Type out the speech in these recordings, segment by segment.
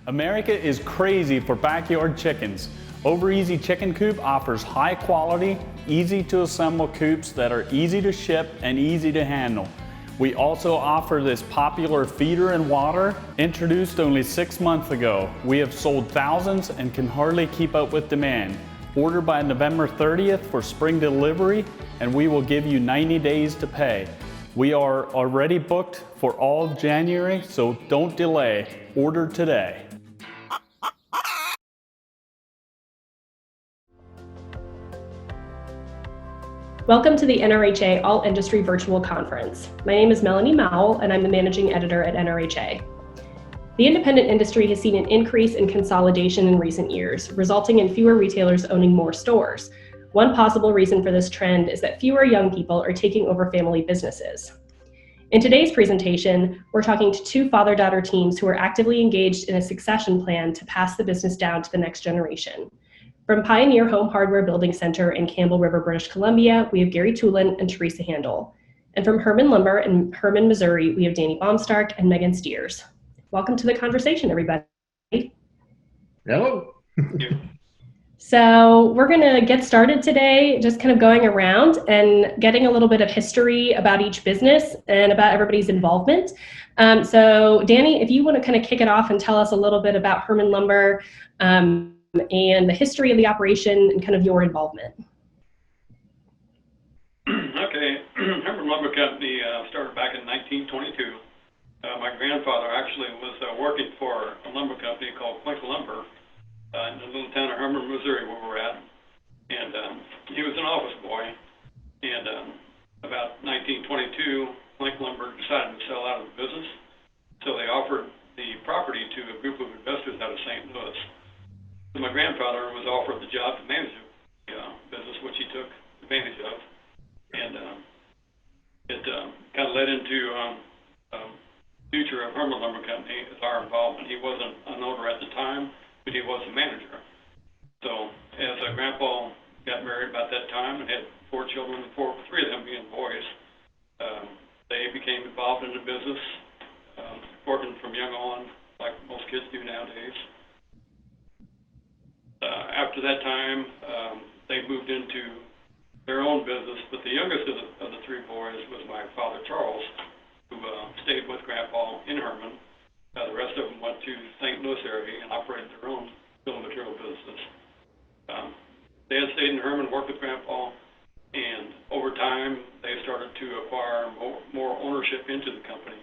America is crazy for backyard chickens. Over Easy Chicken Coop offers high quality, easy to assemble coops that are easy to ship and easy to handle. We also offer this popular feeder and water, introduced only 6 months ago. We have sold thousands and can hardly keep up with demand. Order by November 30th for spring delivery, and we will give you 90 days to pay. We are already booked for all of January, so don't delay. Order today. Welcome to the NRHA All Industry Virtual Conference. My name is Melanie Mowell, and I'm the Managing Editor at NRHA. The independent industry has seen an increase in consolidation in recent years, resulting in fewer retailers owning more stores. One possible reason for this trend is that fewer young people are taking over family businesses. In today's presentation, we're talking to two father-daughter teams who are actively engaged in a succession plan to pass the business down to the next generation. From Pioneer Home Hardware Building Center in Campbell River, British Columbia, we have Gary Tulin and Teresa Handel. And from Herman Lumber in Herman, Missouri, we have Danny Baumstark and Megan Steers. Welcome to the conversation, everybody. Hello. So we're going to get started today, just kind of going around and getting a little bit of history about each business and about everybody's involvement. So Danny, if you want to kind of kick it off and tell us a little bit about Herman Lumber and the history of the operation and kind of your involvement. Okay, Herman Lumber Company started back in 1922. My grandfather actually was working for a lumber company called Flink Lumber in the little town of Herman, Missouri, where we're at. And he was an office boy. And about 1922, Flink Lumber decided to sell out of the business. So they offered the property to a group of investors out of St. Louis. So my grandfather was offered the job to manage the business, which he took advantage of. And it kind of led into future of Herman Lumber Company as our involvement. He wasn't an owner at the time, but he was a manager. So as Grandpa got married about that time and had 4 children, 3 of them being boys, they became involved in the business, working from young on, like most kids do nowadays. After that time, they moved into their own business, but the youngest of the 3 boys was my father, Charles, who stayed with Grandpa in Herman. The rest of them went to the St. Louis area and operated their own building material businesses. Dad stayed in Herman, worked with Grandpa, and over time they started to acquire more ownership into the company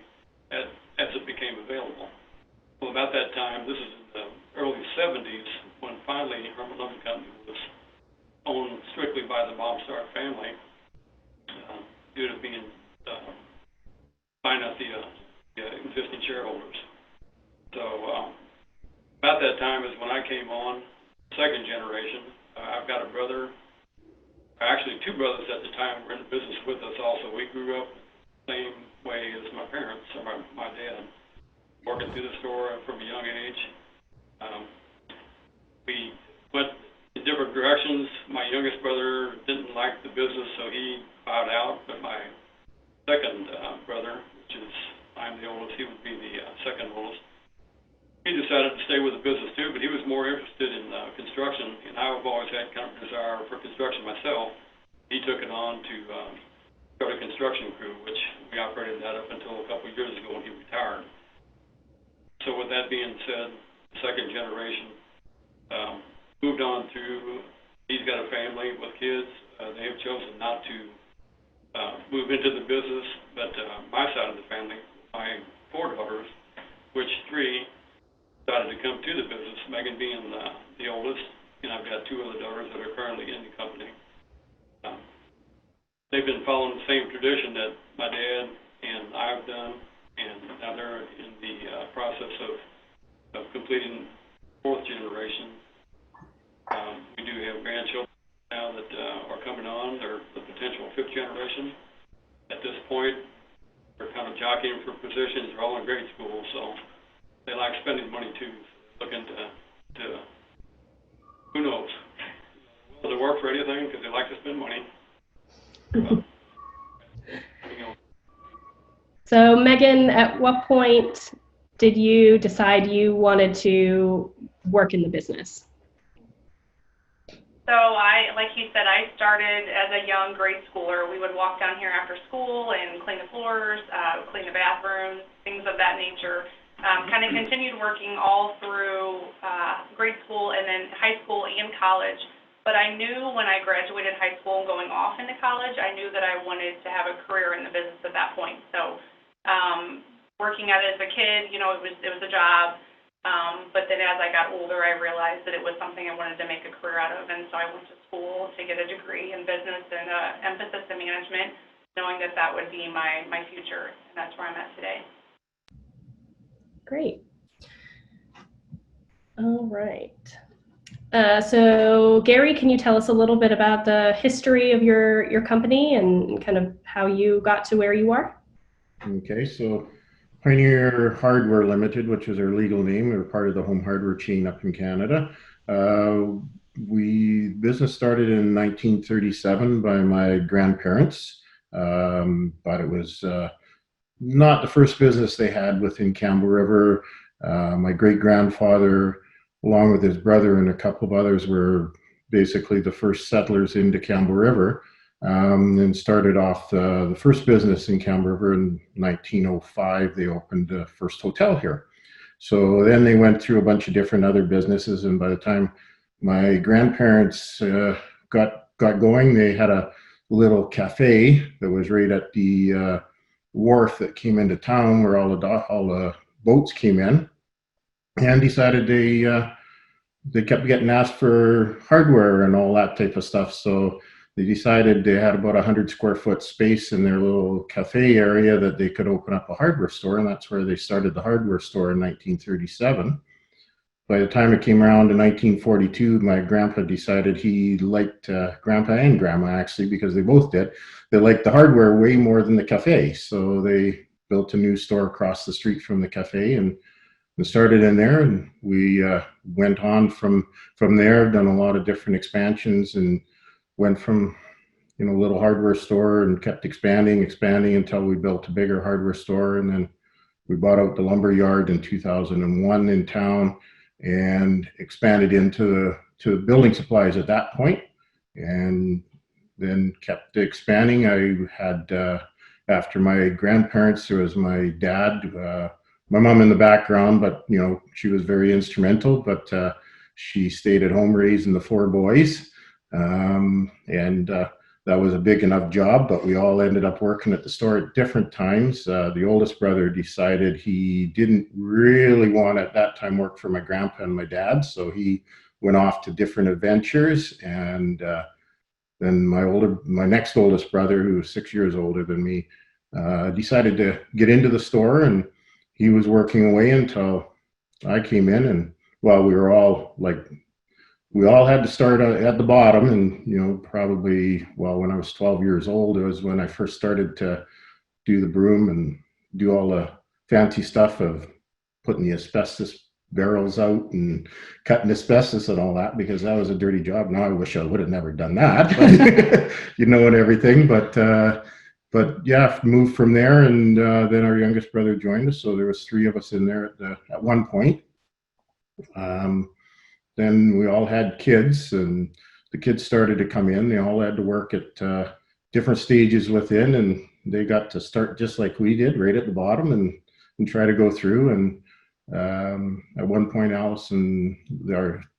as it became available. Well, about that time, this is in the early 70s, when finally Herman Lumber Company was owned strictly by the Baumstark family, due to being buying out the existing shareholders. So about that time is when I came on, second generation. I've got a brother, actually 2 brothers at the time were in the business with us also. We grew up the same way as my parents, or my dad, working through the store from a young age. We went in different directions. My youngest brother didn't like the business, so he bowed out, but my second brother, which is, I'm the oldest, he would be the second oldest, he decided to stay with the business too, but he was more interested in construction, and I've always had kind of a desire for construction myself. He took it on to start a construction crew, which we operated that up until a couple of years ago when he retired. So with that being said, the second generation moved on through, he's got a family with kids. They have chosen not to move into the business, but my side of the family, my 4 daughters, which 3 decided to come to the business, Megan being the oldest, and I've got 2 other daughters that are currently in the company. They've been following the same tradition that my dad and I've done, and now they're in the process of completing 4th generation. We do have grandchildren now that are coming on. They're the potential 5th generation. At this point, they're kind of jockeying for positions. They're all in grade school, so they like spending money too. Looking to who knows? Will they work for anything because they like to spend money? So Megan, at what point did you decide you wanted to work in the business? So like you said, I started as a young grade schooler. We would walk down here after school and clean the floors, clean the bathrooms, things of that nature. Kind of continued working all through grade school and then high school and college. But I knew when I graduated high school and going off into college, I knew that I wanted to have a career in the business at that point. So working at it as a kid, it was a job. But then as I got older, I realized that it was something I wanted to make a career out of, and so I went to school to get a degree in business and emphasis in management, knowing that that would be my future, and that's where I'm at today. Great. All right. So Gary, can you tell us a little bit about the history of your company and kind of how you got to where you are? Okay, so Pioneer Hardware Limited, which is our legal name, we're part of the home hardware chain up in Canada. Business started in 1937 by my grandparents, but it was not the first business they had within Campbell River. My great-grandfather, along with his brother and a couple of others, were basically the first settlers into Campbell River. And started off the first business in Campbell River in 1905. They opened the first hotel here. So then they went through a bunch of different other businesses, and by the time my grandparents got going, they had a little cafe that was right at the wharf that came into town where all the boats came in, and decided they kept getting asked for hardware and all that type of stuff. So they decided they had about 100 square foot space in their little cafe area that they could open up a hardware store, and that's where they started the hardware store in 1937. By the time it came around to 1942, my grandpa decided he liked, grandpa and grandma actually, because they both did, they liked the hardware way more than the cafe. So they built a new store across the street from the cafe and started in there, and we went on from there, done a lot of different expansions, and went from a little hardware store and kept expanding until we built a bigger hardware store. And then we bought out the lumber yard in 2001 in town and expanded into building supplies at that point, and then kept expanding. I had after my grandparents, there was my dad, my mom in the background, but she was very instrumental, but she stayed at home raising the 4 boys. And that was a big enough job, but we all ended up working at the store at different times. The oldest brother decided he didn't really want at that time work for my grandpa and my dad, so he went off to different adventures. And then my next oldest brother, who was 6 years older than me, decided to get into the store, and he was working away until I came in. And well, we all had to start at the bottom, and probably, well, when I was 12 years old, it was when I first started to do the broom and do all the fancy stuff of putting the asbestos barrels out and cutting asbestos and all that, because that was a dirty job. Now I wish I would have never done that, but, and everything. But yeah, moved from there, and then our youngest brother joined us. So there was 3 of us in there at one point. Then we all had kids, and the kids started to come in. They all had to work at different stages within, and they got to start just like we did, right at the bottom, and try to go through. And at one point, Allison,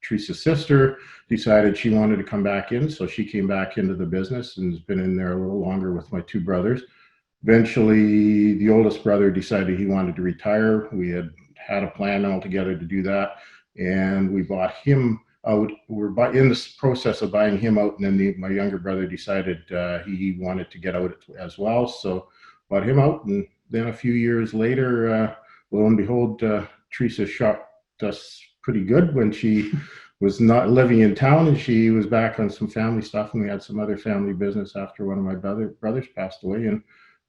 Teresa's sister, decided she wanted to come back in, so she came back into the business and has been in there a little longer with my 2 brothers. Eventually, the oldest brother decided he wanted to retire. We had a plan altogether to do that, and we bought him out. We're in the process of buying him out, and then my younger brother decided he wanted to get out as well, so bought him out. And then a few years later, lo and behold, Teresa shocked us pretty good when she was not living in town, and she was back on some family stuff, and we had some other family business after one of my brothers passed away.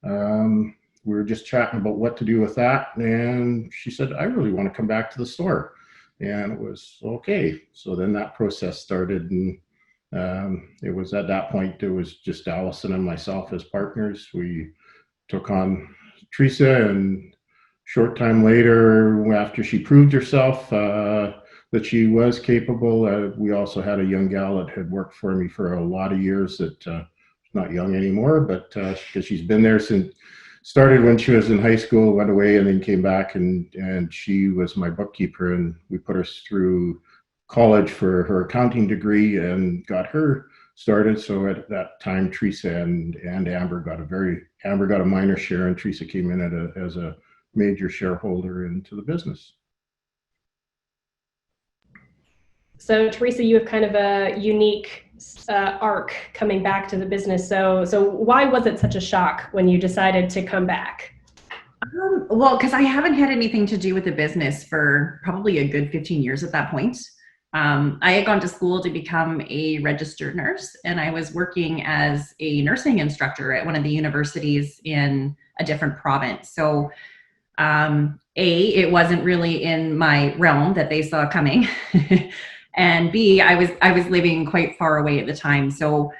And we were just chatting about what to do with that, and she said, I really want to come back to the store. And it was okay. So then that process started, and it was at that point, it was just Allison and myself as partners. We took on Teresa, and short time later, after she proved herself that she was capable, we also had a young gal that had worked for me for a lot of years that not young anymore, but because she's been there since started when she was in high school, went away, and then came back, and she was my bookkeeper, and we put her through college for her accounting degree and got her started. So at that time, Teresa and Amber got a minor share, and Teresa came in as a major shareholder into the business. So Teresa, you have kind of a unique arc coming back to the business. So why was it such a shock when you decided to come back? Well, because I haven't had anything to do with the business for probably a good 15 years at that point. I had gone to school to become a registered nurse, and I was working as a nursing instructor at one of the universities in a different province. So it wasn't really in my realm that they saw coming. And B, I was living quite far away at the time. So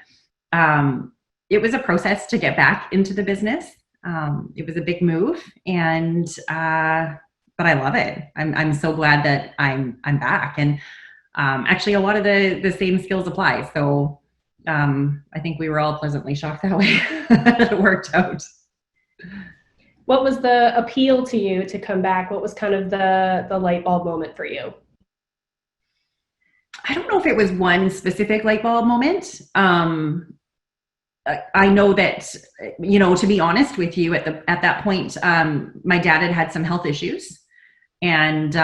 it was a process to get back into the business. It was a big move, and but I love it. I'm so glad that I'm back. And actually, a lot of the same skills apply. So I think we were all pleasantly shocked that way that it worked out. What was the appeal to you to come back? What was kind of the light bulb moment for you? I don't know if it was one specific light bulb moment. I know that, to be honest with you, at that point, my dad had some health issues, and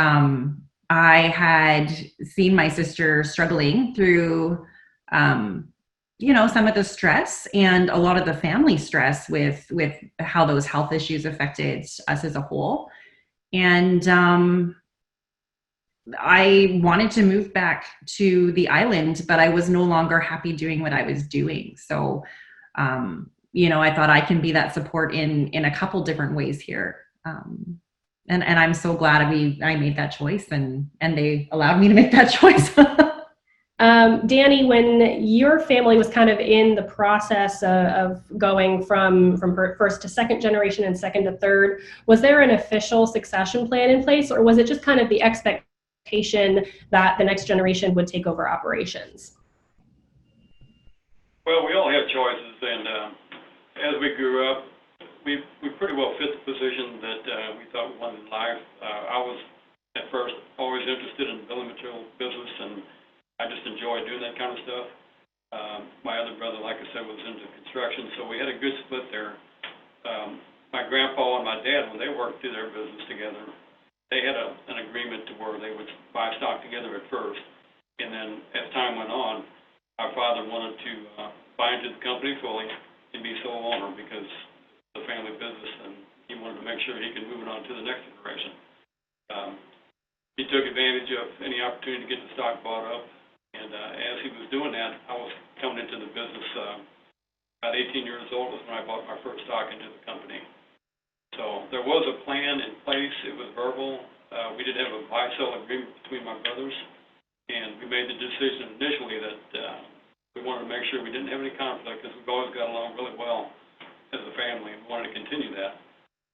I had seen my sister struggling through, some of the stress and a lot of the family stress with how those health issues affected us as a whole. And I wanted to move back to the island, but I was no longer happy doing what I was doing. So, I thought I can be that support in a couple different ways here. And I'm so glad I made that choice, and they allowed me to make that choice. Danny, when your family was kind of in the process of going from first to second generation and second to third, was there an official succession plan in place, or was it just kind of the expectation that the next generation would take over operations? Well, we all have choices, and as we grew up, we pretty well fit the position that we thought we wanted in life. I was at first always interested in the building material business, and I just enjoyed doing that kind of stuff. My other brother, like I said, was into construction, so we had a good split there. My grandpa and my dad, when they worked through their business together, they had an agreement to where they would buy stock together at first, and then as time went on, our father wanted to buy into the company fully and be sole owner because of the family business, and he wanted to make sure he could move it on to the next generation. He took advantage of any opportunity to get the stock bought up, and as he was doing that, I was coming into the business. About 18 years old was when I bought my first stock into the company. So there was a plan in place. It was verbal. We did have a buy-sell agreement between my brothers, and we made the decision initially that we wanted to make sure we didn't have any conflict because we've always got along really well as a family, and we wanted to continue that.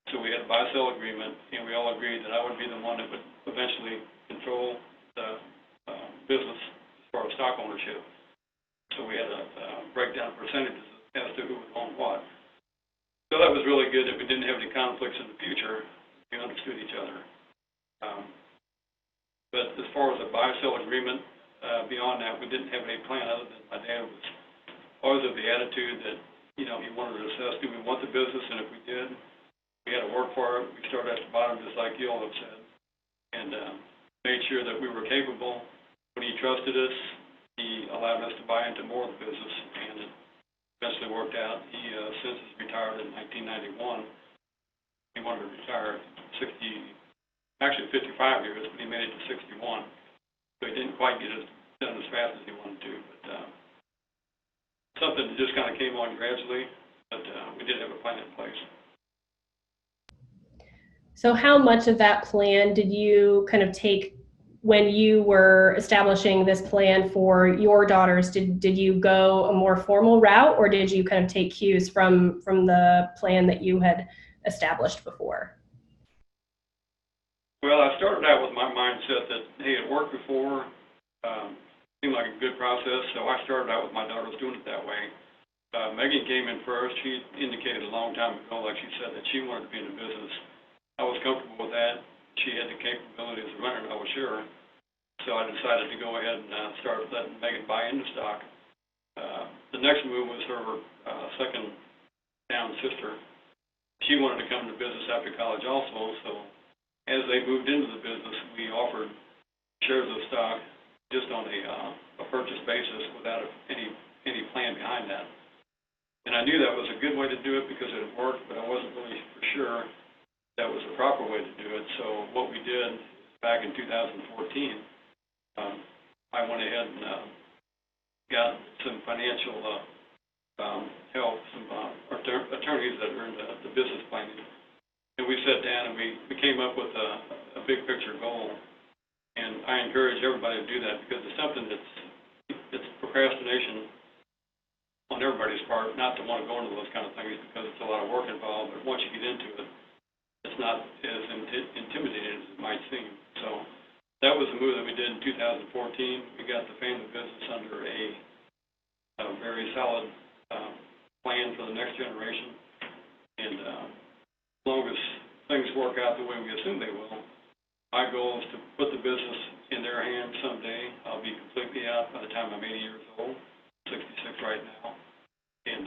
So we had a buy-sell agreement, and we all agreed that I would be the one that would eventually control the business as far as stock ownership. So we had a breakdown percentages as to who would own what. So that was really good that we didn't have any conflicts in the future. We understood each other. But as far as a buy-sell agreement, beyond that, we didn't have any plan other than my dad was always of the attitude that, he wanted to assess, do we want the business? And if we did, we had to work for it. We started at the bottom, just like you all have said, and made sure that we were capable. When he trusted us, he allowed us to buy into more of the business, and it eventually worked out. He since has retired in 1991. He wanted to retire at 55 years, but he made it to 61. So he didn't quite get it done as fast as he wanted to, but something that just kind of came on gradually, but we did have a plan in place. So how much of that plan did you kind of take when you were establishing this plan for your daughters? Did you go a more formal route, or did you kind of take cues from the plan that you had established before? Well, I started out with my mindset that, hey, it worked before, seemed like a good process, so I started out with my daughters doing it that way. Megan came in first. She indicated a long time ago, like she said, that she wanted to be in the business. I was comfortable with that. She had the capabilities of running, I was sure. So I decided to go ahead and start letting Megan buy into stock. The next move was her second down sister. She wanted to come to business after college also, so as they moved into the business, we offered shares of stock just on a purchase basis without any plan behind that. And I knew that was a good way to do it because it worked, but I wasn't really for sure that was the proper way to do it. So what we did back in 2014, I went ahead and got some financial help, some attorneys that are in the business planning. And we sat down and we came up with a big picture goal. And I encourage everybody to do that because it's something it's procrastination on everybody's part not to want to go into those kind of things because it's a lot of work involved. But once you get into it, it's not as intimidating as it might seem. So that was the move that we did in 2014. We got the family business under a very solid plan for the next generation. And as long as things work out the way we assume they will, my goal is to put the business in their hands someday. I'll be completely out by the time I'm 80 years old, 66 right now. And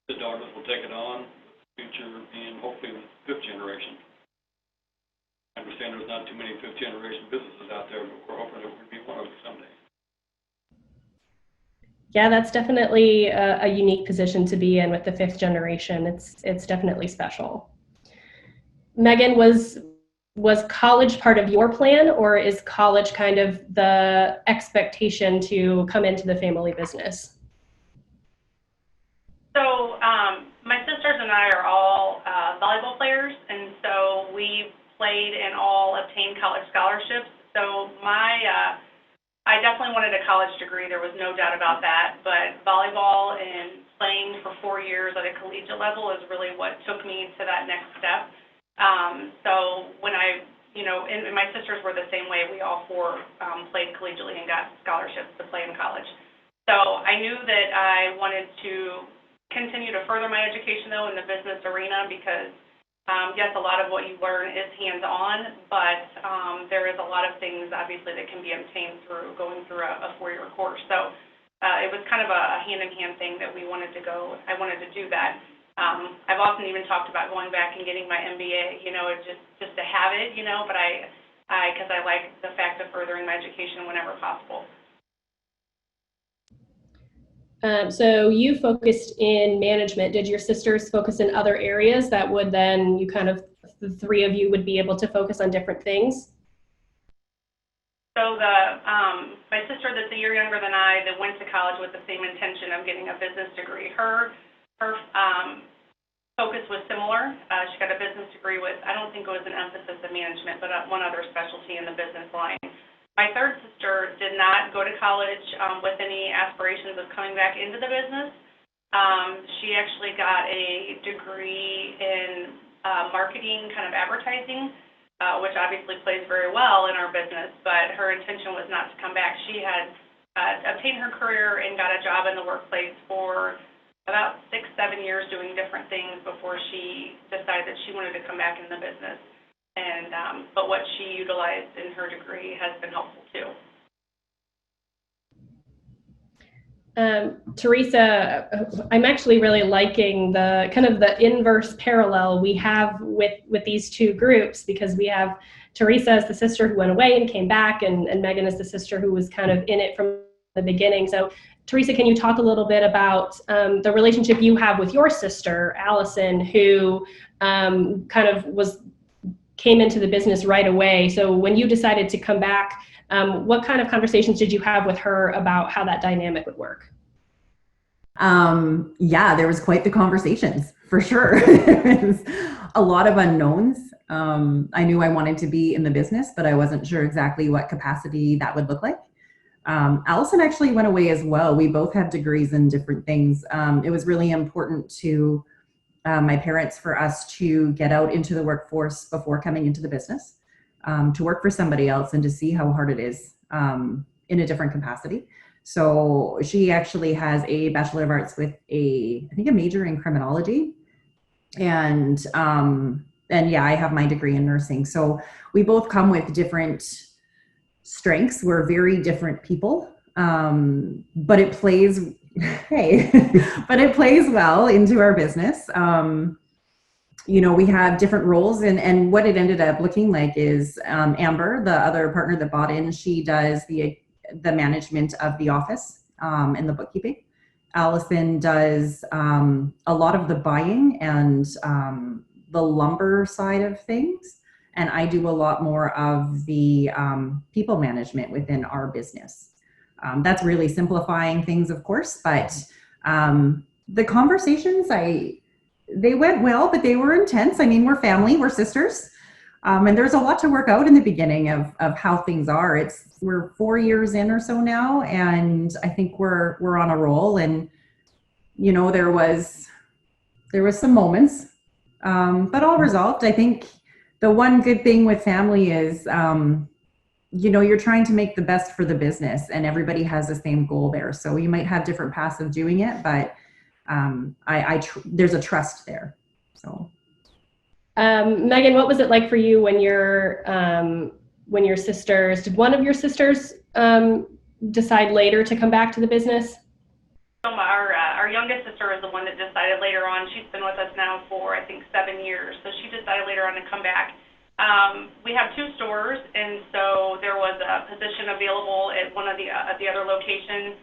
the daughters will take it on, the future being hopefully the fifth generation. I understand there's not too many fifth generation businesses out there, but we're hoping that we'll be one of them someday. Yeah, that's definitely a unique position to be in with the fifth generation. It's definitely special. Megan, was college part of your plan, or is college kind of the expectation to come into the family business? So my sisters and I are all volleyball players, and so we played and all obtained college scholarships. So I definitely wanted a college degree. There was no doubt about that. But volleyball and playing for 4 years at a collegiate level is really what took me to that next step. So when and my sisters were the same way. We all four played collegiately and got scholarships to play in college. So I knew that I wanted to continue to further my education, though, in the business arena because, yes, a lot of what you learn is hands-on, but there is a lot of things, obviously, that can be obtained through going through a 4-year course. So it was kind of a hand-in-hand thing that I wanted to do that. I've often even talked about going back and getting my MBA, just to have it, but because I like the fact of furthering my education whenever possible. So you focused in management. Did your sisters focus in other areas that would then the three of you would be able to focus on different things? So my sister that's a year younger than I that went to college with the same intention of getting a business degree, her focus was similar. She got a business degree with, I don't think it was an emphasis in management, but one other specialty in the business line. My third sister did not go to college with any aspirations of coming back into the business. She actually got a degree in marketing, kind of advertising, which obviously plays very well in our business, but her intention was not to come back. She had obtained her career and got a job in the workplace for about 6-7 years doing different things before she decided that she wanted to come back in the business. And but what she utilized in her degree has been helpful too. Teresa, I'm actually really liking the kind of the inverse parallel we have with these two groups, because we have Teresa as the sister who went away and came back, and Megan as the sister who was kind of in it from the beginning. So Teresa, can you talk a little bit about the relationship you have with your sister, Allison, who kind of came into the business right away? So when you decided to come back, what kind of conversations did you have with her about how that dynamic would work? Yeah, there was quite the conversations, for sure. There was a lot of unknowns. I knew I wanted to be in the business, but I wasn't sure exactly what capacity that would look like. Allison actually went away as well. We both have degrees in different things. It was really important to my parents for us to get out into the workforce before coming into the business. to work for somebody else and to see how hard it is in a different capacity. So she actually has a Bachelor of Arts with I think a major in criminology. And yeah, I have my degree in nursing. So we both come with different strengths. We're very different people, but it plays, hey, but it plays well into our business. You know, we have different roles, and what it ended up looking like is Amber, the other partner that bought in, she does the management of the office and the bookkeeping. Allison does a lot of the buying and the lumber side of things, and I do a lot more of the people management within our business. That's really simplifying things, of course, but the conversations, they went well, but they were intense. I mean, we're family, we're sisters. And there's a lot to work out in the beginning of how things are. We're 4 years in or so now, and I think we're on a roll. And you know, there was some moments, but all resolved. I think the one good thing with family is, you know, you're trying to make the best for the business, and everybody has the same goal there. So you might have different paths of doing it, but there's a trust there. So. Megan, what was it like for you when your sisters, did one of your sisters decide later to come back to the business? Our youngest sister is the one that decided later on. She's been with us now for, I think, 7 years. So she decided later on to come back. We have 2 stores, and so there was a position available at one of the other locations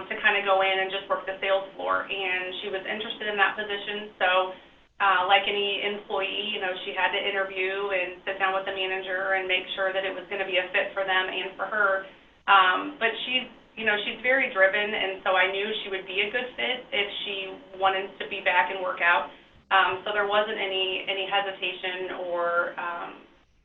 to kind of go in and just work the sales floor. And she was interested in that position. So like any employee, you know, she had to interview and sit down with the manager and make sure that it was going to be a fit for them and for her. But she's very driven, and so I knew she would be a good fit if she wanted to be back and work out. So there wasn't any hesitation or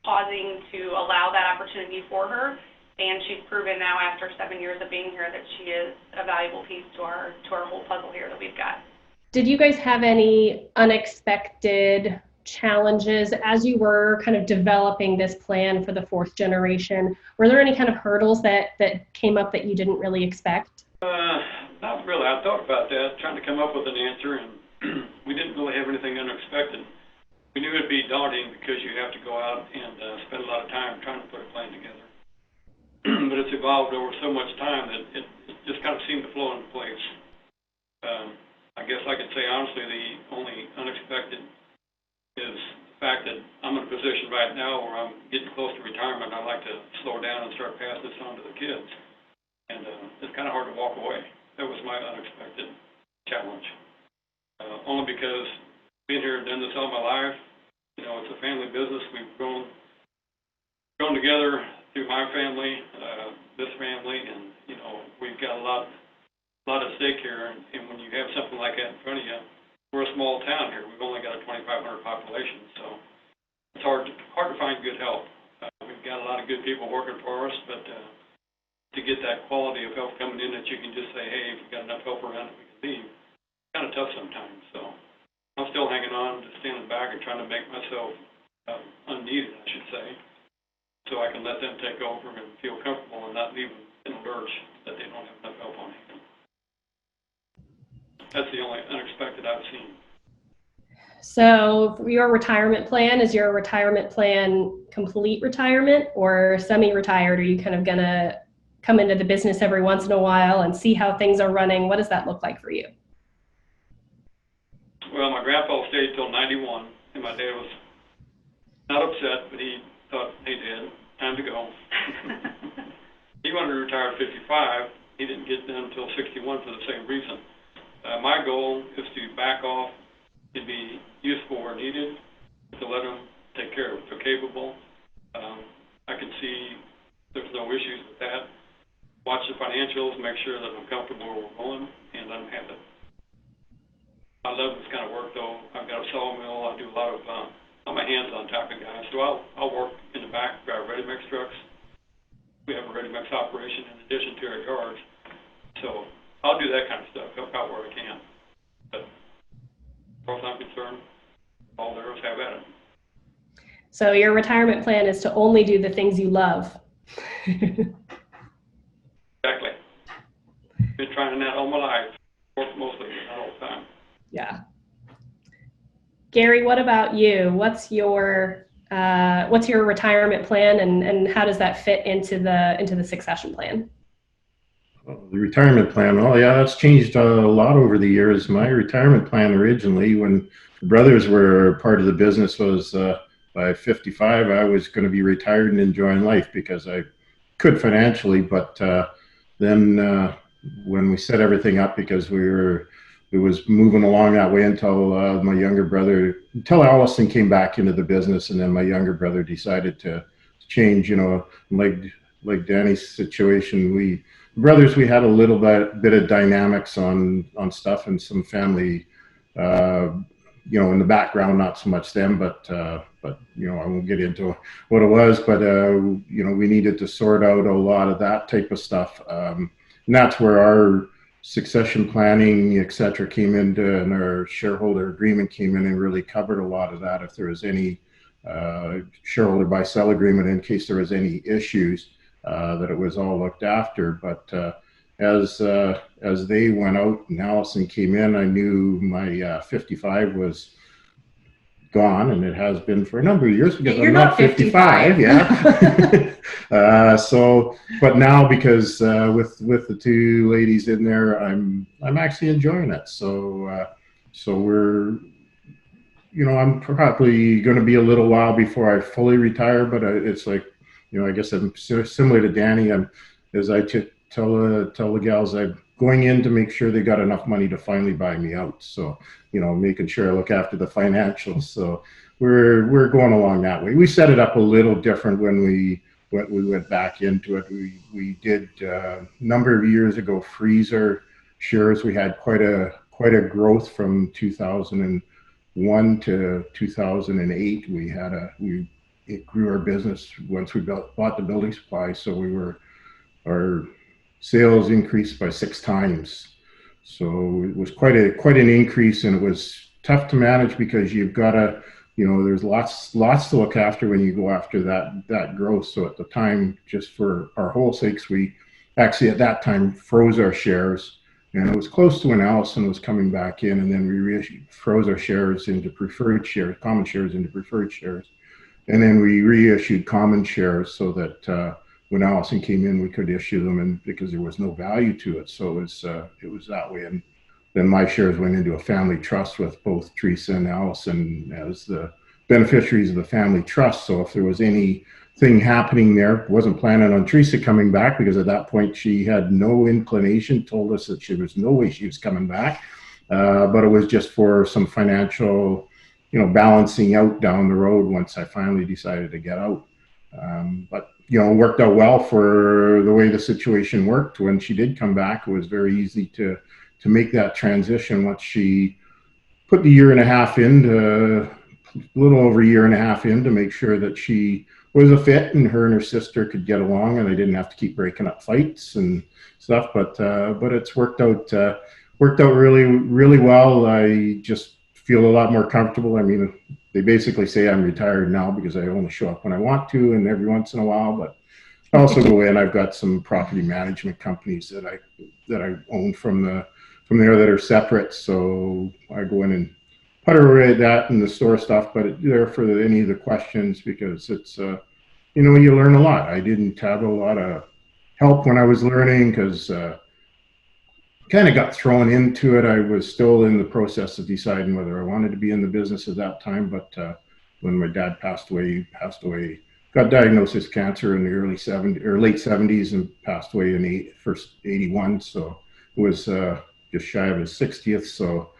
pausing to allow that opportunity for her. And she's proven now after 7 years of being here that she is a valuable piece to our whole puzzle here that we've got. Did you guys have any unexpected challenges as you were kind of developing this plan for the 4th generation? Were there any kind of hurdles that came up that you didn't really expect? Not really. I thought about that, trying to come up with an answer, and we didn't really have anything unexpected. We knew it'd be daunting because you have to go out and spend a lot of time trying to put a plan together. But it's evolved over so much time that it just kind of seemed to flow into place. I guess I could say honestly the only unexpected is the fact that I'm in a position right now where I'm getting close to retirement. I'd like to slow down and start passing this on to the kids. And it's kind of hard to walk away. That was my unexpected challenge. Only because being here and done this all my life, you know, it's a family business. We've grown together through my family, this family, and, you know, we've got a lot at stake here. And when you have something like that in front of you, we're a small town here. We've only got a 2,500 population, so it's hard to find good help. We've got a lot of good people working for us, but to get that quality of help coming in that you can just say, hey, if we've got enough help around it, we can leave, it's kind of tough sometimes. So I'm still hanging on, just standing back and trying to make myself unneeded, I should say, so I can let them take over and feel comfortable and not leave them in a lurch that they don't have enough help on hand. That's the only unexpected I've seen. So your retirement plan, is your retirement plan complete retirement or semi-retired? Are you kind of going to come into the business every once in a while and see how things are running? What does that look like for you? Well, my grandpa stayed till 91, and my dad was not upset, but he thought, hey, Dad, time to go. He wanted to retire at 55. He didn't get done until 61 for the same reason. My goal is to back off and be useful where needed, to let them take care of it. They're capable. I can see there's no issues with that. Watch the financials, make sure that I'm comfortable where we're going, and let them have it. I love this kind of work, though. I've got a sawmill. I do a lot of, I'm a hands-on type of guy, so I'll work in the back, drive ready-mix trucks. We have a ready-mix operation in addition to our yards. So I'll do that kind of stuff, help out where I can. But as far as I'm concerned, all there is, have at it. So your retirement plan is to only do the things you love. Exactly. Been trying that all my life, mostly all the time. Yeah. Gary, what about you? What's your retirement plan, and how does that fit into the succession plan? The retirement plan, oh yeah, that's changed a lot over the years. My retirement plan originally, when the brothers were part of the business, was by 55, I was going to be retired and enjoying life because I could financially. But then when we set everything up, because it was moving along that way until my younger brother, until Allison came back into the business, and then my younger brother decided to change. You know, like Danny's situation, we had a little bit of dynamics on stuff and some family, in the background, not so much them, but I won't get into what it was, but we needed to sort out a lot of that type of stuff, and that's where our succession planning, et cetera, came into, and our shareholder agreement came in and really covered a lot of that. If there was any shareholder buy sell agreement, in case there was any issues, that it was all looked after. But as they went out and Allison came in, I knew my 55 was gone, and it has been for a number of years because You're I'm not 55. Yeah. But now, because with the two ladies in there, I'm actually enjoying it. So we're, I'm probably going to be a little while before I fully retire, but it's like, I guess I'm similar to Danny. As I tell the gals, I'm going in to make sure they got enough money to finally buy me out. So, making sure I look after the financials. So we're going along that way. We set it up a little different when we went back into it. We did a number of years ago freeze our shares. We had quite a growth from 2001 to 2008. It grew our business once we bought the building supply. So our sales increased by 6 times. So it was quite an increase, and it was tough to manage because you've got to, there's lots to look after when you go after that growth. So at the time, just for our whole sakes, we actually at that time froze our shares, and it was close to when Allison was coming back in, and then we froze our shares into preferred shares, common shares into preferred shares. And then we reissued common shares so that when Allison came in, we could issue them, and because there was no value to it. So it was that way. And then my shares went into a family trust with both Teresa and Allison as the beneficiaries of the family trust. So if there was anything happening there, wasn't planning on Teresa coming back, because at that point she had no inclination, told us that there was no way she was coming back. But it was just for some financial, balancing out down the road once I finally decided to get out. But it worked out well for the way the situation worked. When she did come back, it was very easy to make that transition. Once she put the year and a half in, a little over a year and a half in, to make sure that she was a fit and her sister could get along, and I didn't have to keep breaking up fights and stuff. But it's worked out really, really well. I just feel a lot more comfortable. I mean, they basically say I'm retired now because I only show up when I want to and every once in a while, but I also go in. I've got some property management companies that I own from there that are separate. So I go in and putter away at that and the store stuff, but there for any of the questions, because it's, you learn a lot. I didn't have a lot of help when I was learning because kind of got thrown into it. I was still in the process of deciding whether I wanted to be in the business at that time. But when my dad passed away, got diagnosed with cancer in the late 70s and passed away in first 81. So it was just shy of his 60th. So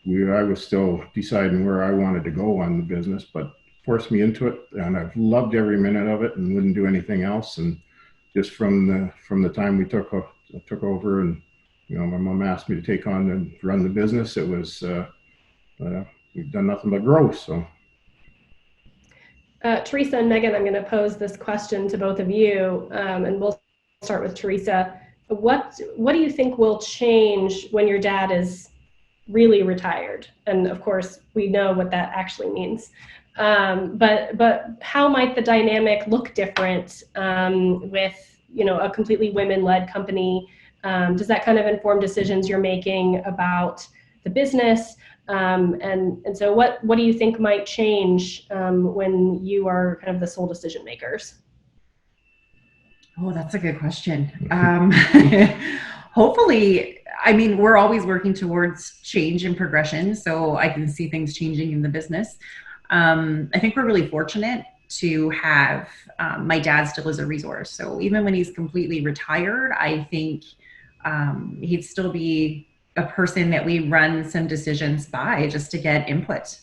I was still deciding where I wanted to go on the business, but forced me into it, and I've loved every minute of it and wouldn't do anything else. And just from the time we took over, and my mom asked me to take on and run the business, it was we've done nothing but grow. So Teresa and Megan, I'm going to pose this question to both of you, and we'll start with Teresa. What do you think will change when your dad is really retired? And of course, we know what that actually means. But how might the dynamic look different with a completely women-led company? Does that kind of inform decisions you're making about the business? And so what do you think might change when you are kind of the sole decision makers? Oh, that's a good question. Hopefully, I mean, we're always working towards change and progression, so I can see things changing in the business. I think we're really fortunate to have my dad still as a resource. So even when he's completely retired, I think he'd still be a person that we run some decisions by just to get input.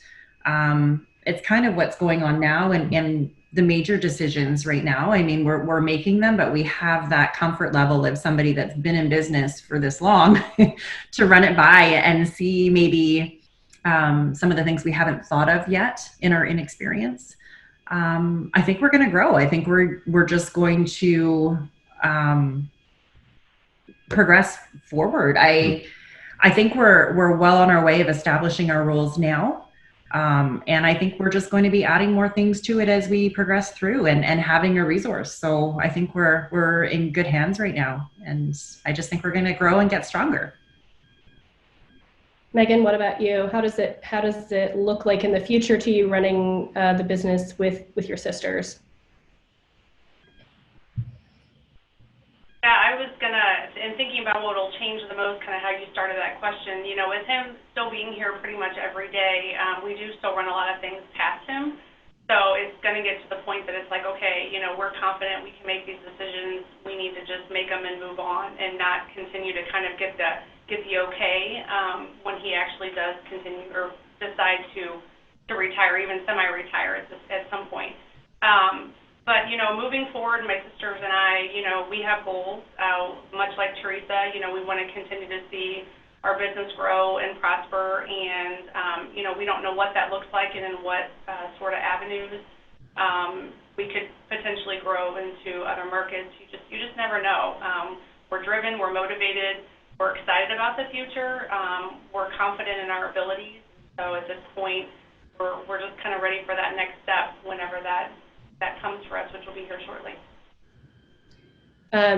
It's kind of what's going on now, and the major decisions right now. I mean, we're making them, but we have that comfort level of somebody that's been in business for this long to run it by and see maybe some of the things we haven't thought of yet in our inexperience. I think we're going to grow. I think we're just going to progress forward. I think we're well on our way of establishing our rules now. And I think we're just going to be adding more things to it as we progress through and having a resource. So I think we're in good hands right now. And I just think we're going to grow and get stronger. Megan, what about you? How does it look like in the future to you running the business with your sisters? Yeah, I was in thinking about what will change the most, kind of how you started that question, with him still being here pretty much every day, we do still run a lot of things past him. So it's going to get to the point that it's like, okay, we're confident we can make these decisions. We need to just make them and move on and not continue to kind of get the okay when he actually does continue or decide to retire, even semi-retire at some point. But, moving forward, my sisters and I, we have goals, much like Teresa, we want to continue to see our business grow and prosper, and, we don't know what that looks like and in what sort of avenues we could potentially grow into other markets. You just never know. We're driven, we're motivated, we're excited about the future, we're confident in our abilities, so at this point, we're just kind of ready for that next step whenever that comes for us, which will be here shortly.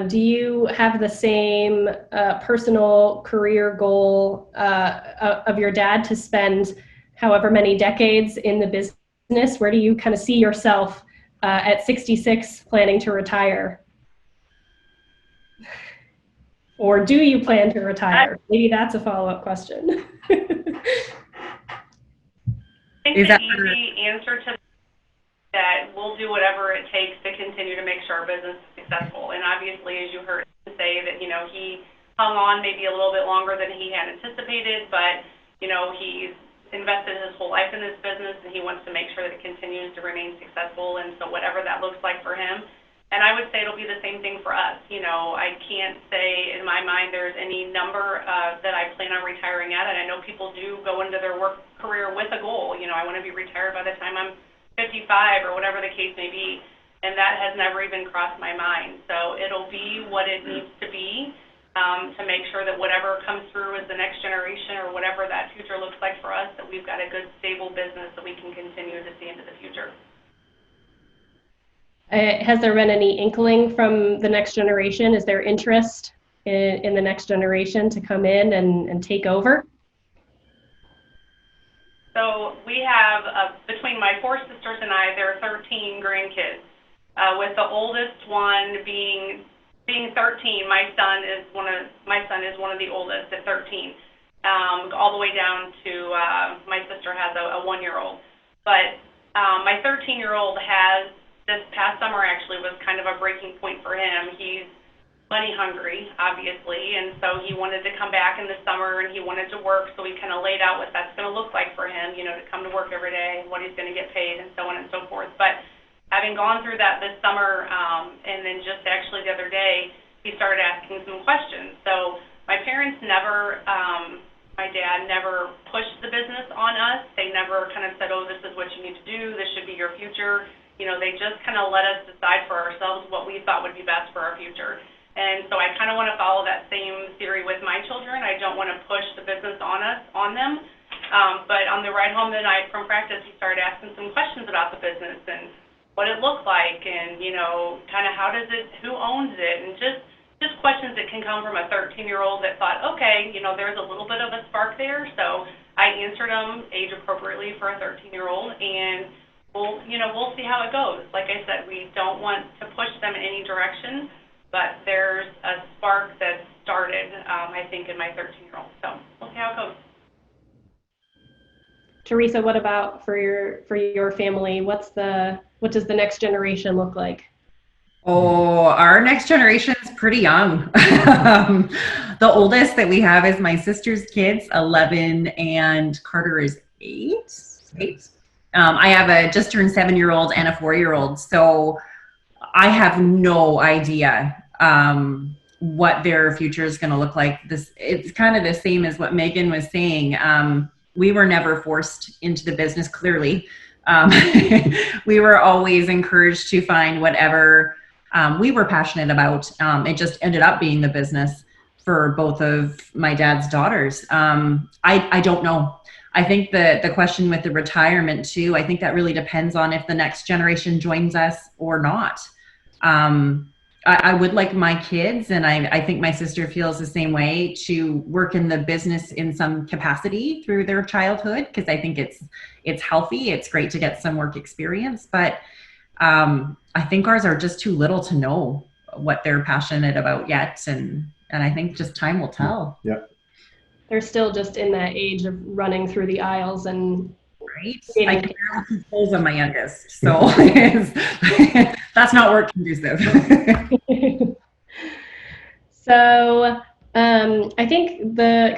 Do you have the same personal career goal of your dad to spend however many decades in the business? Where do you kind of see yourself at 66 planning to retire? Or do you plan to retire? Maybe that's a follow-up question. I think the easy answer to that we'll do whatever it takes to continue to make sure our business is successful. And obviously, as you heard him say, that he hung on maybe a little bit longer than he had anticipated, but he's invested his whole life in this business, and he wants to make sure that it continues to remain successful. And so whatever that looks like for him, and I would say it'll be the same thing for us. I can't say in my mind there's any number that I plan on retiring at, and I know people do go into their work career with a goal. I want to be retired by the time I'm 55 or whatever the case may be, and that has never even crossed my mind. So it'll be what it needs to be to make sure that whatever comes through as the next generation or whatever that future looks like for us, that we've got a good, stable business that we can continue to see into the future. Has there been any inkling from the next generation? Is there interest in the next generation to come in and take over? So we have, between my four sisters and I, there are 13 grandkids. With the oldest one being 13, my son is one of the oldest at 13, all the way down to my sister has a 1-year-old. But my 13-year-old has, this past summer actually was kind of a breaking point for him. He's money hungry, obviously, and so he wanted to come back in the summer and he wanted to work, so we kind of laid out what that's going to look like for him, to come to work every day, what he's going to get paid, and so on and so forth. But having gone through that this summer, and then just actually the other day, he started asking some questions. So my parents never, my dad never pushed the business on us. They never kind of said, oh, this is what you need to do, this should be your future. They just kind of let us decide for ourselves what we thought would be best for our future. And so I kind of want to follow that same theory with my children. I don't want to push the business on them. But on the ride home that night from practice, he started asking some questions about the business and what it looked like, and kind of who owns it, and just questions that can come from a 13-year-old that thought, okay, there's a little bit of a spark there. So I answered them age appropriately for a 13-year-old, and we'll see how it goes. Like I said, we don't want to push them in any direction, but there's a spark that started, I think, in my 13-year-old. So we'll see how it goes. Teresa, what about for your family? What does the next generation look like? Oh, our next generation is pretty young. The oldest that we have is my sister's kids, 11, and Carter is 8. I have a just turned 7-year-old and a 4-year-old. So I have no idea what their future is going to look like. It's kind of the same as what Megan was saying. We were never forced into the business, clearly. We were always encouraged to find whatever we were passionate about. It just ended up being the business for both of my dad's daughters. I don't know. I think the question with the retirement too, I think that really depends on if the next generation joins us or not. I would like my kids, and I think my sister feels the same way, to work in the business in some capacity through their childhood, because I think it's healthy. It's great to get some work experience, but I think ours are just too little to know what they're passionate about yet, and I think just time will tell. Yeah. They're still just in that age of running through the aisles and right. I can barely keep clothes on my youngest, so that's not work conducive. So I think the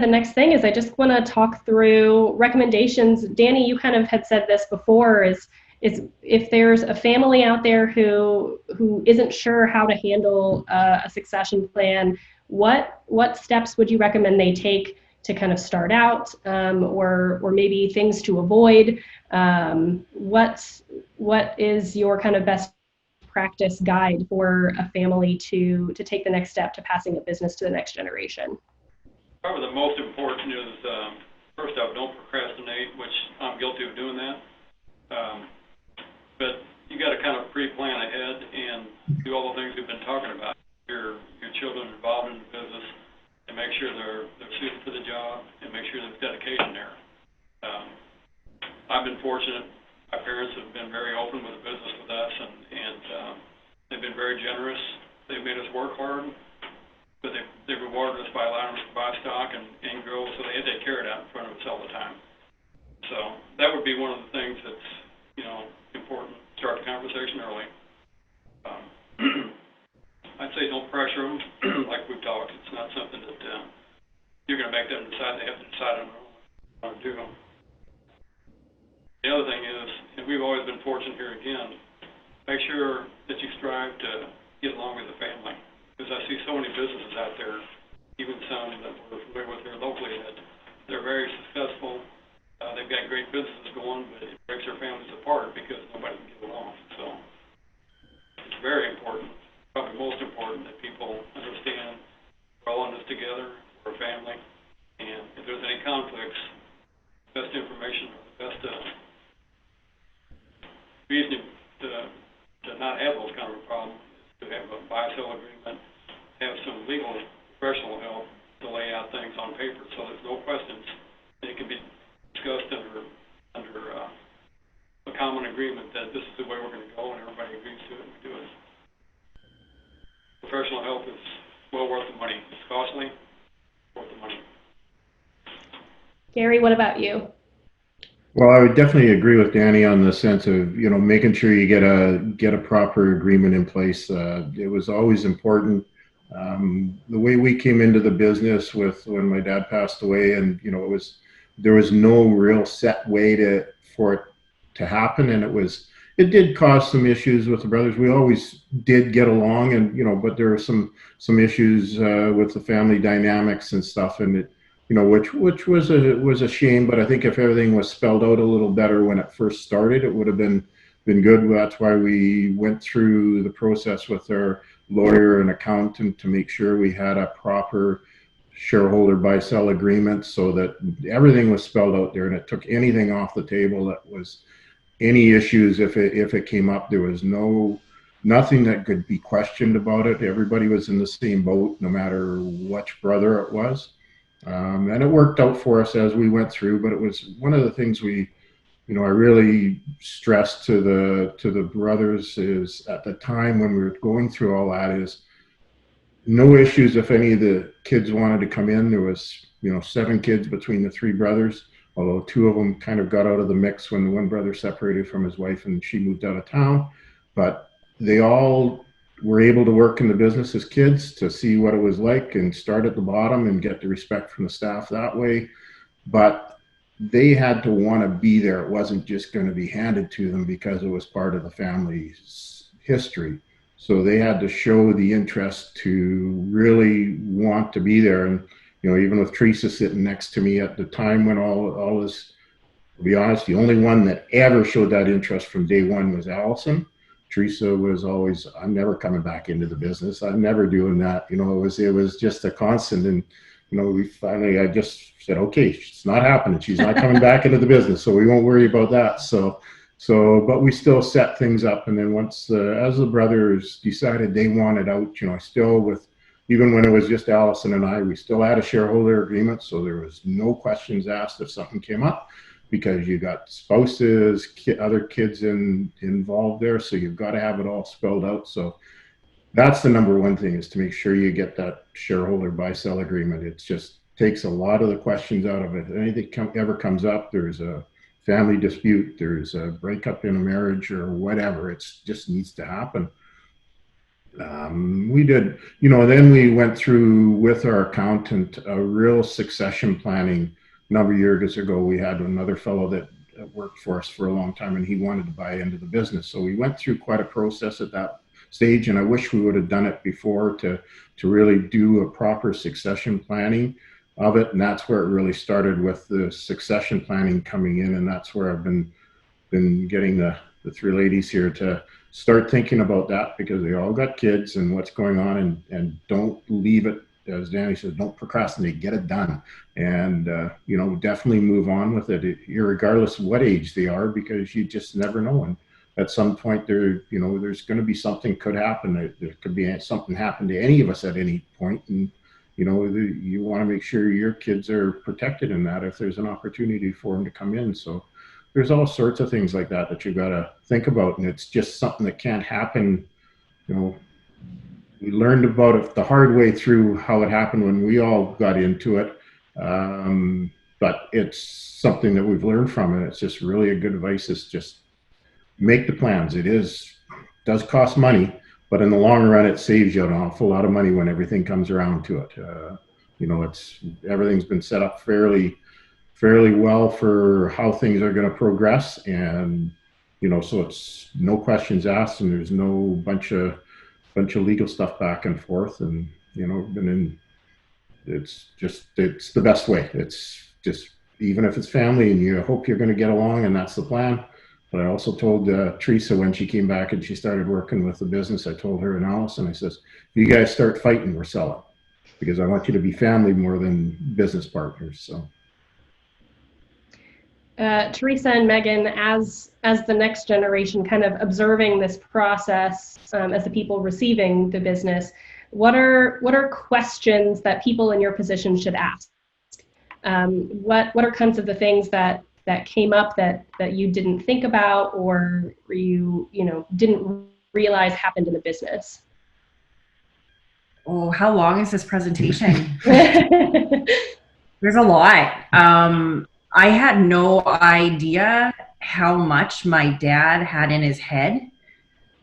next thing is I just want to talk through recommendations. Danny, you kind of had said this before, is if there's a family out there who isn't sure how to handle a succession plan, what steps would you recommend they take to kind of start out, or maybe things to avoid? What is your kind of best practice guide for a family to take the next step to passing a business to the next generation? Probably the most important is, first off, don't procrastinate, which I'm guilty of doing that. But you got to kind of pre-plan ahead and do all the things we've been talking about. Your children involved in the business, and make sure they're suited for the job, and make sure there's dedication there. I've been fortunate. My parents have been very open with the business with us, and they've been very generous. They've made us work hard, but they've rewarded us by allowing us to buy stock and grow, so they take care of that in front of us all the time. So that would be one of the things that's important. Start the conversation early. I'd say don't pressure them, like we've talked. It's not something that you're going to make them decide. They have to decide on their own what to do. The other thing is, and we've always been fortunate here again, make sure that you strive to get along with the family. Because I see so many businesses out there, even some that we're familiar with here locally, that they're very successful. They've got great businesses going, but it breaks their families apart because nobody can get along. So it's very important, probably most important, that people understand we're all in this together, we're a family, and if there's any conflicts, the best information or the best reason to not have those kind of problems is to have a buy-sell agreement, have some legal professional help to lay out things on paper so there's no questions, and it can be discussed under a common agreement that this is the way we're going to go, and everybody agrees to it, and we do it. Professional help is well worth the money. It's costly, worth the money. Gary, what about you? Well, I would definitely agree with Danny on the sense of, making sure you get a proper agreement in place. It was always important. The way we came into the business when my dad passed away, and there was no real set way for it to happen, and it did cause some issues with the brothers. We always did get along, and but there were some issues with the family dynamics and stuff, and it which was a shame. But I think if everything was spelled out a little better when it first started, it would have been good. That's why we went through the process with our lawyer and accountant to make sure we had a proper shareholder buy-sell agreement so that everything was spelled out there, and it took anything off the table that was any issues. If it came up, there was nothing that could be questioned about it. Everybody was in the same boat, no matter which brother it was. And it worked out for us as we went through, but it was one of the things I really stressed to the brothers is at the time when we were going through all that is no issues if any of the kids wanted to come in. There was, 7 kids between the 3 brothers, although 2 of them kind of got out of the mix when the one brother separated from his wife and she moved out of town. But they all were able to work in the business as kids to see what it was like and start at the bottom and get the respect from the staff that way. But they had to want to be there. It wasn't just going to be handed to them because it was part of the family's history. So they had to show the interest to really want to be there. And, even with Teresa sitting next to me at the time when all this, to be honest, the only one that ever showed that interest from day one was Allison. Teresa was always, I'm never coming back into the business. I'm never doing that. It was just a constant. And, I just said, okay, it's not happening. She's not coming back into the business. So we won't worry about that. But we still set things up. And then once, as the brothers decided they wanted out, even when it was just Allison and I, we still had a shareholder agreement. So there was no questions asked if something came up, because you got spouses, other kids involved there. So you've got to have it all spelled out. So that's the number one thing, is to make sure you get that shareholder buy-sell agreement. It just takes a lot of the questions out of it. Anything ever comes up, there's a family dispute, there's a breakup in a marriage or whatever, it just needs to happen. We did, then we went through with our accountant a real succession planning. A number of years ago, we had another fellow that worked for us for a long time, and he wanted to buy into the business. So we went through quite a process at that stage, and I wish we would have done it before to really do a proper succession planning of it. And that's where it really started, with the succession planning coming in. And that's where I've been getting the 3 ladies here to start thinking about that, because they all got kids and what's going on, and don't leave it, as Danny says, don't procrastinate, get it done. And, definitely move on with it, regardless of what age they are, because you just never know. And at some point there's going to be something could happen. There could be something happen to any of us at any point. And, you want to make sure your kids are protected in that if there's an opportunity for them to come in. So there's all sorts of things like that you got to think about. And it's just something that can't happen. We learned about it the hard way through how it happened when we all got into it. But it's something that we've learned from, and it's just really a good advice, is just make the plans. It does cost money, but in the long run, it saves you an awful lot of money when everything comes around to it. Everything's been set up fairly well for how things are going to progress. And, so it's no questions asked, and there's no bunch of legal stuff back and forth. And, it's the best way. It's just, even if it's family and you hope you're going to get along, and that's the plan. But I also told Teresa when she came back and she started working with the business, I told her and Allison, I says, if you guys start fighting, we're selling, because I want you to be family more than business partners. So. Teresa and Megan, as the next generation, kind of observing this process, as the people receiving the business, what are questions that people in your position should ask? What are kinds of the things that came up that you didn't think about, or you didn't realize happened in the business? Oh, how long is this presentation? There's a lot. I had no idea how much my dad had in his head,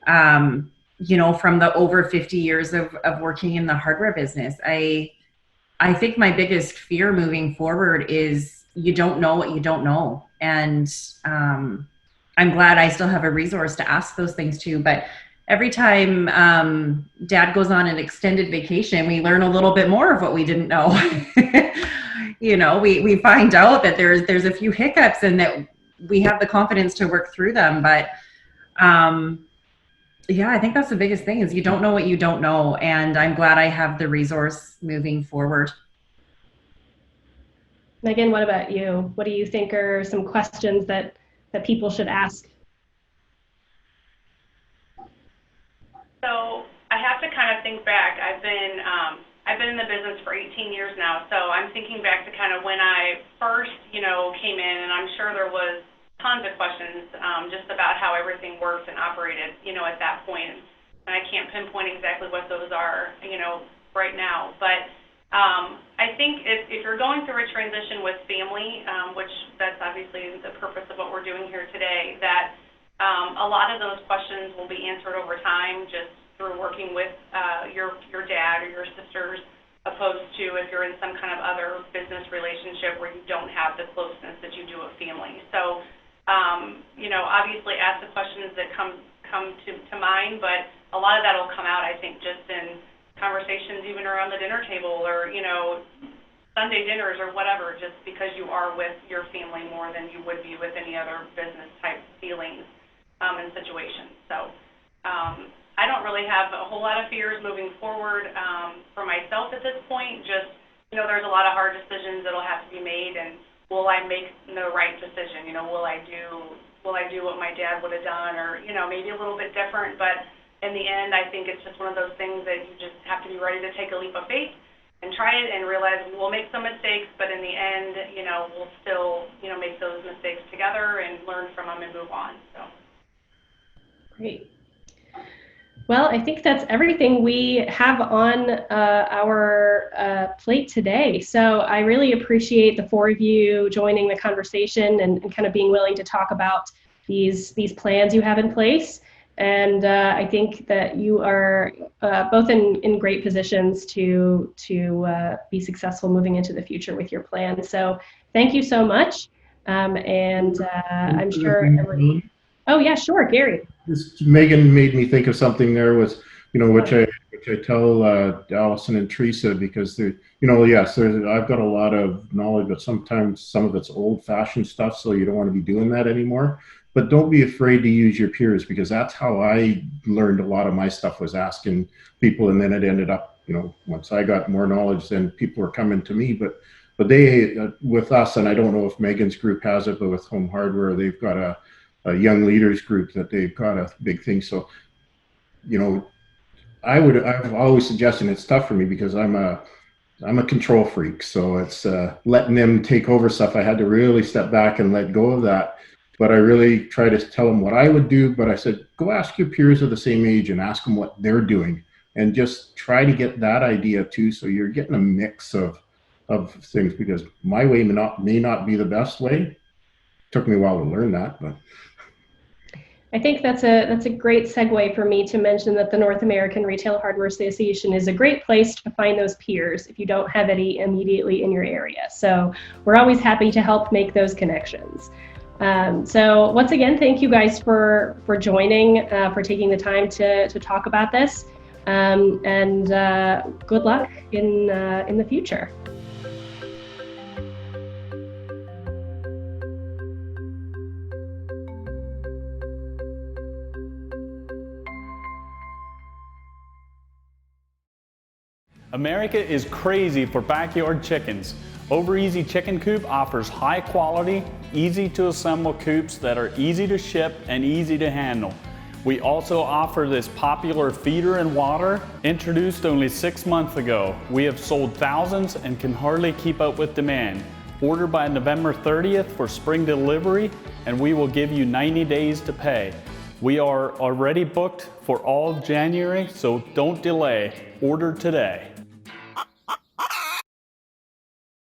from the over 50 years of working in the hardware business. I think my biggest fear moving forward is you don't know what you don't know. And I'm glad I still have a resource to ask those things to. But every time Dad goes on an extended vacation, we learn a little bit more of what we didn't know. We find out that there's a few hiccups, and that we have the confidence to work through them. But I think that's the biggest thing, is you don't know what you don't know. And I'm glad I have the resource moving forward. Megan, what about you? What do you think are some questions that people should ask? So I have to kind of think back. I've been in the business for 18 years now, so I'm thinking back to kind of when I first, came in, and I'm sure there was tons of questions just about how everything worked and operated, at that point. And I can't pinpoint exactly what those are, right now. But I think if you're going through a transition with family, which that's obviously the purpose of what we're doing here today, that a lot of those questions will be answered over time just through working with your dad or your sisters, opposed to if you're in some kind of other business relationship where you don't have the closeness that you do with family. So, obviously ask the questions that come to mind, but a lot of that will come out, I think, just in conversations even around the dinner table or, Sunday dinners or whatever, just because you are with your family more than you would be with any other business type feelings and situations. So I don't really have a whole lot of fears moving forward for myself at this point. Just, there's a lot of hard decisions that'll have to be made, and will I make the right decision? Will I do what my dad would have done, or, maybe a little bit different? But in the end, I think it's just one of those things that you just have to be ready to take a leap of faith and try it and realize we'll make some mistakes, but in the end, we'll still, make those mistakes together and learn from them and move on. So. Great. Well, I think that's everything we have on our plate today. So I really appreciate the four of you joining the conversation and kind of being willing to talk about these plans you have in place. And I think that you are both in great positions to be successful moving into the future with your plan. So thank you so much. And I'm sure everyone. Oh yeah, sure, Gary. Megan made me think of something there was, which I tell Allison and Teresa, because yes, I've got a lot of knowledge, but sometimes some of it's old-fashioned stuff, so you don't want to be doing that anymore. But don't be afraid to use your peers, because that's how I learned a lot of my stuff, was asking people, and then it ended up, once I got more knowledge, then people were coming to me. But they, with us, and I don't know if Megan's group has it, but with Home Hardware, they've got a young leaders group that they've got a big thing. So, I've always suggested, it's tough for me because I'm a control freak. So it's letting them take over stuff. I had to really step back and let go of that. But I really try to tell them what I would do. But I said, go ask your peers of the same age and ask them what they're doing, and just try to get that idea too. So you're getting a mix of things, because my way may not be the best way. Took me a while to learn that, but. I think that's a great segue for me to mention that the North American Retail Hardware Association is a great place to find those peers if you don't have any immediately in your area. So we're always happy to help make those connections. So once again, thank you guys for joining, for taking the time to talk about this, and good luck in the future. America is crazy for backyard chickens. Over Easy Chicken Coop offers high quality, easy to assemble coops that are easy to ship and easy to handle. We also offer this popular feeder and water, introduced only 6 months ago. We have sold thousands and can hardly keep up with demand. Order by November 30th for spring delivery, and we will give you 90 days to pay. We are already booked for all of January, so don't delay. Order today.